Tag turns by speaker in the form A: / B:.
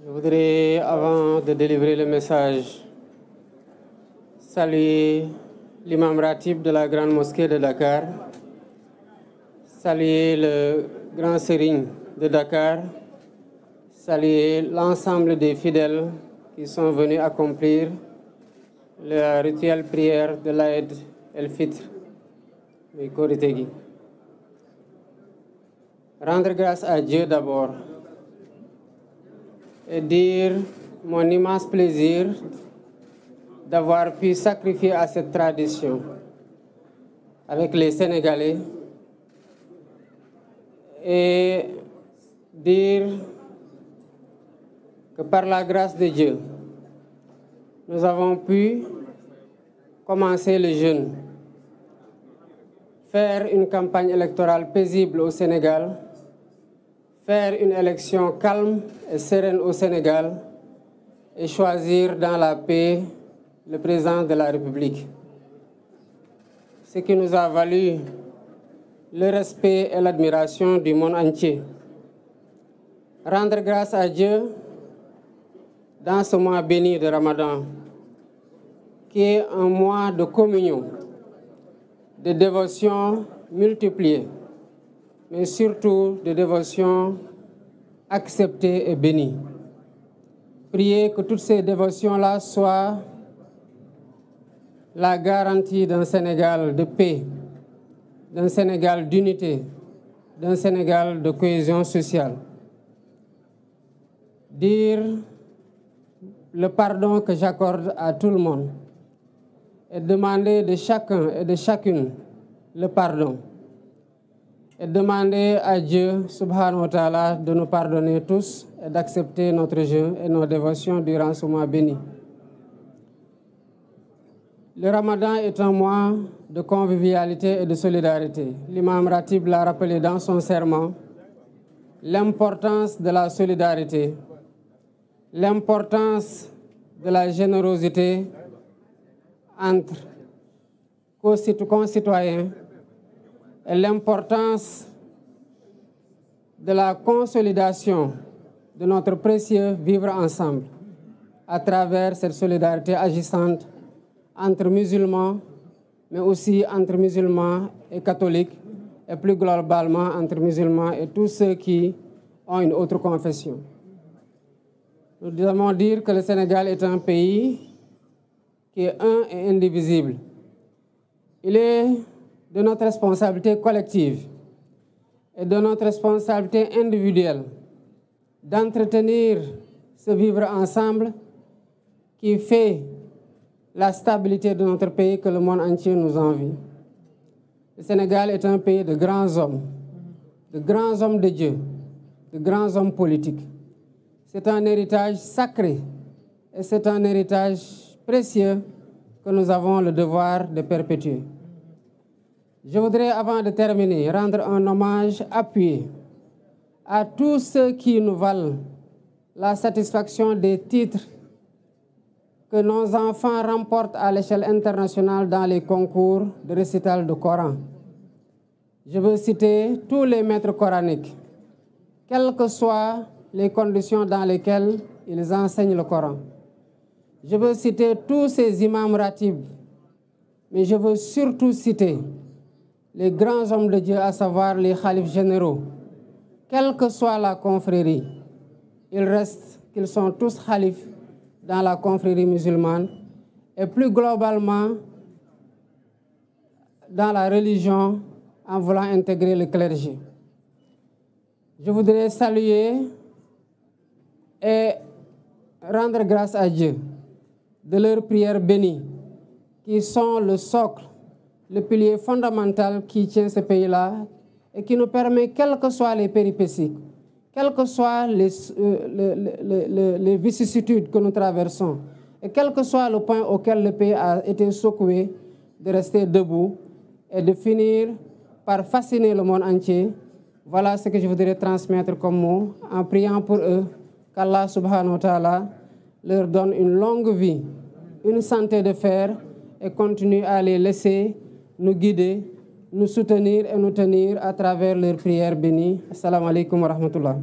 A: Je voudrais, avant de délivrer le message, saluer l'imam ratib de la Grande Mosquée de Dakar, saluer le grand sérigne de Dakar, saluer l'ensemble des fidèles qui sont venus accomplir la rituelle prière de l'Aïd el-Fitr, mais Koritegi. Rendre grâce à Dieu d'abord et dire mon immense plaisir d'avoir pu sacrifier à cette tradition avec les Sénégalais et dire que par la grâce de Dieu, nous avons pu commencer le jeûne, faire une campagne électorale paisible au Sénégal, faire une élection calme et sereine au Sénégal et choisir dans la paix le président de la République. Ce qui nous a valu le respect et l'admiration du monde entier. Rendre grâce à Dieu dans ce mois béni de Ramadan, qui est un mois de communion, de dévotion multipliée, mais surtout de dévotion acceptée et bénie. Priez que toutes ces dévotions-là soient la garantie d'un Sénégal de paix, d'un Sénégal d'unité, d'un Sénégal de cohésion sociale. Dire le pardon que j'accorde à tout le monde et demander de chacun et de chacune le pardon. Et demander à Dieu, subhanahu wa ta'ala, de nous pardonner tous et d'accepter notre jeûne et nos dévotions durant ce mois béni. Le Ramadan est un mois de convivialité et de solidarité. L'imam Ratib l'a rappelé dans son sermon, l'importance de la solidarité, l'importance de la générosité entre concitoyens et l'importance de la consolidation de notre précieux vivre ensemble à travers cette solidarité agissante entre musulmans, mais aussi entre musulmans et catholiques, et plus globalement entre musulmans et tous ceux qui ont une autre confession. Nous devons dire que le Sénégal est un pays qui est un et indivisible. Il est de notre responsabilité collective et de notre responsabilité individuelle d'entretenir ce vivre ensemble qui fait la stabilité de notre pays que le monde entier nous envie. Le Sénégal est un pays de grands hommes de Dieu, de grands hommes politiques. C'est un héritage sacré et c'est un héritage précieux que nous avons le devoir de perpétuer. Je voudrais, avant de terminer, rendre un hommage appuyé à tous ceux qui nous valent la satisfaction des titres que nos enfants remportent à l'échelle internationale dans les concours de récital du Coran. Je veux citer tous les maîtres coraniques, quelles que soient les conditions dans lesquelles ils enseignent le Coran. Je veux citer tous ces imams ratibs, mais je veux surtout citer les grands hommes de Dieu, à savoir les khalifs généraux. Quelle que soit la confrérie, il reste qu'ils sont tous khalifs dans la confrérie musulmane et plus globalement dans la religion en voulant intégrer le clergé. Je voudrais saluer et rendre grâce à Dieu de leurs prières bénies qui sont le socle, le pilier fondamental qui tient ce pays-là et qui nous permet, quelles que soient les péripéties, quelles que soient les vicissitudes que nous traversons, et quel que soit le point auquel le pays a été secoué, de rester debout et de finir par fasciner le monde entier. Voilà ce que je voudrais transmettre comme mot, en priant pour eux, qu'Allah subhanahu wa ta'ala leur donne une longue vie, une santé de fer, et continue à les laisser nous guider, nous soutenir et nous tenir à travers leurs prières bénies. Assalamu alaikum wa rahmatullah.